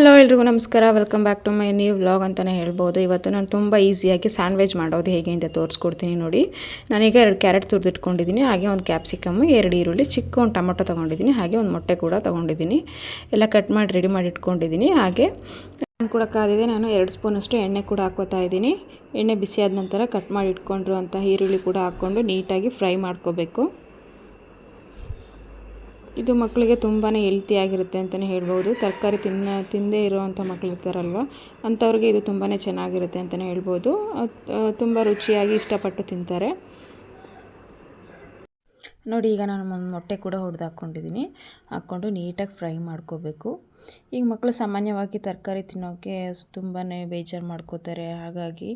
Hello ಎಲ್ರಿಗೂ ನಮಸ್ಕಾರ, welcome back to my new vlog ಅಂತಲೇ ಹೇಳ್ಬೋದು. ಇವತ್ತು ನಾನು ತುಂಬ ಈಸಿಯಾಗಿ ಸ್ಯಾಂಡ್ವಿಚ್ ಮಾಡೋದು ಹೇಗೆ ಅಂತ ತೋರಿಸ್ಕೊಡ್ತೀನಿ ನೋಡಿ. ನಾನೀಗ 2 ಕ್ಯಾರೆಟ್ ತುರಿದಿಟ್ಕೊಂಡಿದ್ದೀನಿ, ಹಾಗೆ ಒಂದು ಕ್ಯಾಪ್ಸಿಕಮ್ಮು, 2 ಈರುಳ್ಳಿ, ಚಿಕ್ಕ ಒಂದು ಟೊಮೊಟೊ ತೊಗೊಂಡಿದ್ದೀನಿ, ಹಾಗೆ ಒಂದು ಮೊಟ್ಟೆ ಕೂಡ ತೊಗೊಂಡಿದ್ದೀನಿ. ಎಲ್ಲ ಕಟ್ ಮಾಡಿ ರೆಡಿ ಮಾಡಿ ಇಟ್ಕೊಂಡಿದ್ದೀನಿ. ಹಾಗೆ ಕೂಡ ಕಾದಿದೆ. ನಾನು 2 ಸ್ಪೂನಷ್ಟು ಎಣ್ಣೆ ಕೂಡ ಹಾಕ್ಕೋತಾ ಇದ್ದೀನಿ. ಎಣ್ಣೆ ಬಿಸಿ ಆದ ನಂತರ ಕಟ್ ಮಾಡಿ ಇಟ್ಕೊಂಡಿರುವಂಥ ಈರುಳ್ಳಿ ಕೂಡ ಹಾಕ್ಕೊಂಡು ನೀಟಾಗಿ ಫ್ರೈ ಮಾಡ್ಕೋಬೇಕು. ಇದು ಮಕ್ಕಳಿಗೆ ತುಂಬಾ ಹೆಲ್ತಿಯಾಗಿರುತ್ತೆ ಅಂತಲೇ ಹೇಳ್ಬೋದು. ತರಕಾರಿ ತಿನ್ನದೇ ಇರುವಂಥ ಮಕ್ಕಳು ಇರ್ತಾರಲ್ವ, ಅಂಥವ್ರಿಗೆ ಇದು ತುಂಬಾ ಚೆನ್ನಾಗಿರುತ್ತೆ ಅಂತಲೇ ಹೇಳ್ಬೋದು. ತುಂಬ ರುಚಿಯಾಗಿ ಇಷ್ಟಪಟ್ಟು ತಿಂತಾರೆ ನೋಡಿ. ಈಗ ನಾನು ಒಂದು ಮೊಟ್ಟೆ ಕೂಡ ಹಾಕ್ಕೊಂಡಿದ್ದೀನಿ. ಹಾಕ್ಕೊಂಡು ನೀಟಾಗಿ ಫ್ರೈ ಮಾಡ್ಕೋಬೇಕು. ಈಗ ಮಕ್ಕಳು ಸಾಮಾನ್ಯವಾಗಿ ತರಕಾರಿ ತಿನ್ನೋಕ್ಕೆ ತುಂಬಾ ಬೇಜಾರು ಮಾಡ್ಕೋತಾರೆ. ಹಾಗಾಗಿ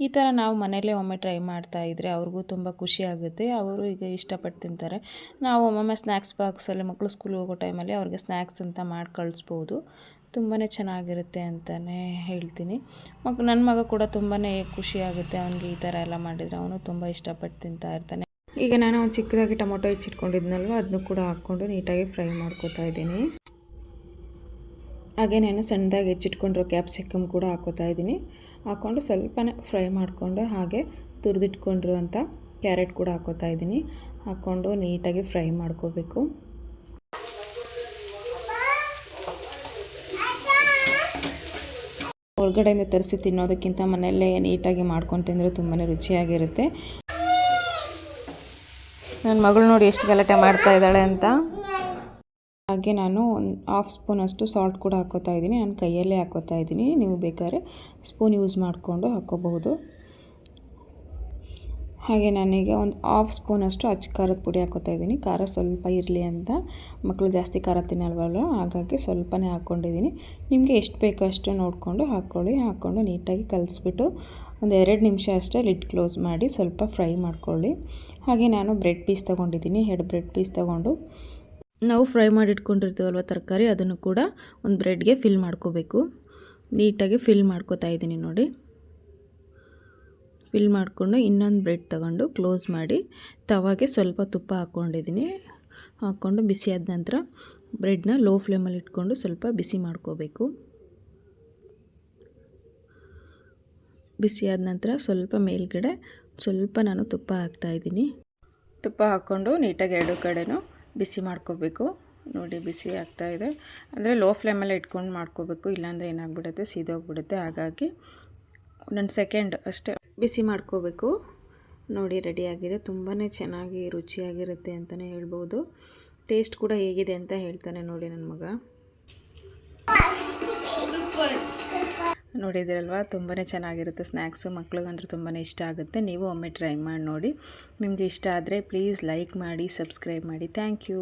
ಈ ಥರ ನಾವು ಮನೆಯಲ್ಲೇ ಒಮ್ಮೆ ಟ್ರೈ ಮಾಡ್ತಾಯಿದ್ರೆ ಅವ್ರಿಗೂ ತುಂಬ ಖುಷಿ ಆಗುತ್ತೆ. ಅವರು ಈಗ ಇಷ್ಟಪಟ್ಟು ತಿಂತಾರೆ. ನಾವು ಒಮ್ಮೊಮ್ಮೆ ಸ್ನ್ಯಾಕ್ಸ್ ಬಾಕ್ಸಲ್ಲಿ ಮಕ್ಕಳು ಸ್ಕೂಲ್ಗೆ ಹೋಗೋ ಟೈಮಲ್ಲಿ ಅವ್ರಿಗೆ ಸ್ನ್ಯಾಕ್ಸ್ ಅಂತ ಮಾಡಿ ಕಳಿಸ್ಬೋದು. ತುಂಬಾ ಚೆನ್ನಾಗಿರುತ್ತೆ ಅಂತಲೇ ಹೇಳ್ತೀನಿ. ನನ್ನ ಮಗ ಕೂಡ ತುಂಬಾ ಖುಷಿಯಾಗುತ್ತೆ. ಅವನಿಗೆ ಈ ಥರ ಎಲ್ಲ ಮಾಡಿದರೆ ಅವನು ತುಂಬ ಇಷ್ಟಪಟ್ಟು ತಿಂತಾ ಇರ್ತಾನೆ. ಈಗ ನಾನು ಒಂದು ಚಿಕ್ಕದಾಗಿ ಟೊಮೊಟೊ ಹೆಚ್ಚಿಟ್ಕೊಂಡಿದ್ನಲ್ವ, ಅದನ್ನು ಕೂಡ ಹಾಕ್ಕೊಂಡು ನೀಟಾಗಿ ಫ್ರೈ ಮಾಡ್ಕೋತಾ ಇದ್ದೀನಿ. ಹಾಗೆ ನಾನು ಸಣ್ಣದಾಗಿ ಹೆಚ್ಚಿಟ್ಕೊಂಡಿರೋ ಕ್ಯಾಪ್ಸಿಕಮ್ ಕೂಡ ಹಾಕ್ಕೋತಾ ಇದ್ದೀನಿ. ಹಾಕ್ಕೊಂಡು ಸ್ವಲ್ಪನೇ ಫ್ರೈ ಮಾಡಿಕೊಂಡು ಹಾಗೆ ತುರಿದಿಟ್ಕೊಂಡಿರುವಂಥ ಕ್ಯಾರೆಟ್ ಕೂಡ ಹಾಕ್ಕೋತಾ ಇದ್ದೀನಿ. ಹಾಕ್ಕೊಂಡು ನೀಟಾಗಿ ಫ್ರೈ ಮಾಡ್ಕೋಬೇಕು. ಹೊರಗಡೆಯಿಂದ ತರಿಸಿ ತಿನ್ನೋದಕ್ಕಿಂತ ಮನೆಯಲ್ಲೇ ನೀಟಾಗಿ ಮಾಡ್ಕೊಂಡು ತಿಂದರೆ ತುಂಬಾ ರುಚಿಯಾಗಿರುತ್ತೆ. ನನ್ನ ಮಗಳು ನೋಡಿ ಎಷ್ಟು ಗಲಾಟೆ ಮಾಡ್ತಾ ಇದ್ದಾಳೆ ಅಂತ. ಹಾಗೆ ನಾನು ಒಂದು 1/2 ಸ್ಪೂನಷ್ಟು ಸಾಲ್ಟ್ ಕೂಡ ಹಾಕ್ಕೋತಾ ಇದ್ದೀನಿ. ನಾನು ಕೈಯಲ್ಲೇ ಹಾಕ್ಕೋತಾ ಇದ್ದೀನಿ. ನೀವು ಬೇಕಾದ್ರೆ ಸ್ಪೂನ್ ಯೂಸ್ ಮಾಡಿಕೊಂಡು ಹಾಕ್ಕೋಬಹುದು. ಹಾಗೆ ನಾನೀಗ ಒಂದು 1/2 ಸ್ಪೂನಷ್ಟು ಅಚ್ಚ ಖಾರದ ಪುಡಿ ಹಾಕ್ಕೋತಾ ಇದ್ದೀನಿ. ಖಾರ ಸ್ವಲ್ಪ ಇರಲಿ ಅಂತ, ಮಕ್ಕಳು ಜಾಸ್ತಿ ಖಾರ ತಿನ್ನಲ್ವಲ್ಲ, ಹಾಗಾಗಿ ಸ್ವಲ್ಪನೇ ಹಾಕ್ಕೊಂಡಿದ್ದೀನಿ. ನಿಮಗೆ ಎಷ್ಟು ಬೇಕೋ ಅಷ್ಟು ನೋಡಿಕೊಂಡು ಹಾಕ್ಕೊಳ್ಳಿ. ಹಾಕ್ಕೊಂಡು ನೀಟಾಗಿ ಕಲಿಸ್ಬಿಟ್ಟು ಒಂದು 2 ನಿಮಿಷ ಅಷ್ಟೇ ಲಿಡ್ ಕ್ಲೋಸ್ ಮಾಡಿ ಸ್ವಲ್ಪ ಫ್ರೈ ಮಾಡ್ಕೊಳ್ಳಿ. ಹಾಗೆ ನಾನು ಬ್ರೆಡ್ ಪೀಸ್ ತೊಗೊಂಡಿದ್ದೀನಿ. 2 ಬ್ರೆಡ್ ಪೀಸ್ ತೊಗೊಂಡು ನಾವು ಫ್ರೈ ಮಾಡಿ ಇಟ್ಕೊಂಡಿರ್ತೀವಲ್ವ ತರಕಾರಿ, ಅದನ್ನು ಕೂಡ ಒಂದು ಬ್ರೆಡ್ಗೆ ಫಿಲ್ ಮಾಡ್ಕೋಬೇಕು. ನೀಟಾಗಿ ಫಿಲ್ ಮಾಡ್ಕೋತಾ ಇದ್ದೀನಿ ನೋಡಿ. ಫಿಲ್ ಮಾಡಿಕೊಂಡು ಇನ್ನೊಂದು ಬ್ರೆಡ್ ತಗೊಂಡು ಕ್ಲೋಸ್ ಮಾಡಿ ತವಾಗೆ ಸ್ವಲ್ಪ ತುಪ್ಪ ಹಾಕ್ಕೊಂಡಿದ್ದೀನಿ. ಹಾಕ್ಕೊಂಡು ಬಿಸಿ ಆದ ನಂತರ ಬ್ರೆಡ್ನ ಲೋ ಫ್ಲೇಮಲ್ಲಿ ಇಟ್ಕೊಂಡು ಸ್ವಲ್ಪ ಬಿಸಿ ಮಾಡ್ಕೋಬೇಕು. ಬಿಸಿ ಆದ ನಂತರ ಸ್ವಲ್ಪ ಮೇಲ್ಗಡೆ ಸ್ವಲ್ಪ ನಾನು ತುಪ್ಪ ಹಾಕ್ತಾಯಿದ್ದೀನಿ. ತುಪ್ಪ ಹಾಕ್ಕೊಂಡು ನೀಟಾಗಿ 2 ಕಡೆನೂ ಬಿಸಿ ಮಾಡ್ಕೋಬೇಕು. ನೋಡಿ ಬಿಸಿ ಆಗ್ತಾಯಿದೆ. ಅಂದರೆ ಲೋ ಫ್ಲೇಮಲ್ಲೇ ಇಟ್ಕೊಂಡು ಮಾಡ್ಕೋಬೇಕು, ಇಲ್ಲಾಂದರೆ ಏನಾಗ್ಬಿಡುತ್ತೆ, ಸೀದೋಗ್ಬಿಡುತ್ತೆ. ಹಾಗಾಗಿ 1 ಸೆಕೆಂಡ್ ಅಷ್ಟೇ ಬಿಸಿ ಮಾಡ್ಕೋಬೇಕು. ನೋಡಿ ರೆಡಿಯಾಗಿದೆ. ತುಂಬಾ ಚೆನ್ನಾಗಿ ರುಚಿಯಾಗಿರುತ್ತೆ ಅಂತಲೇ ಹೇಳ್ಬೋದು. ಟೇಸ್ಟ್ ಕೂಡ ಹೇಗಿದೆ ಅಂತ ಹೇಳ್ತಾನೆ ನೋಡಿ ನನ್ನ ಮಗ. ನೋಡಿದಿರಲ್ವ, ತುಂಬಾ ಚೆನ್ನಾಗಿರುತ್ತೆ ಸ್ನ್ಯಾಕ್ಸು. ಮಕ್ಳಿಗಂದ್ರೂ ತುಂಬಾ ಇಷ್ಟ ಆಗುತ್ತೆ. ನೀವು ಒಮ್ಮೆ ಟ್ರೈ ಮಾಡಿ ನೋಡಿ. ನಿಮಗೆ ಇಷ್ಟ ಆದರೆ ಪ್ಲೀಸ್ ಲೈಕ್ ಮಾಡಿ, ಸಬ್ಸ್ಕ್ರೈಬ್ ಮಾಡಿ. Thank you.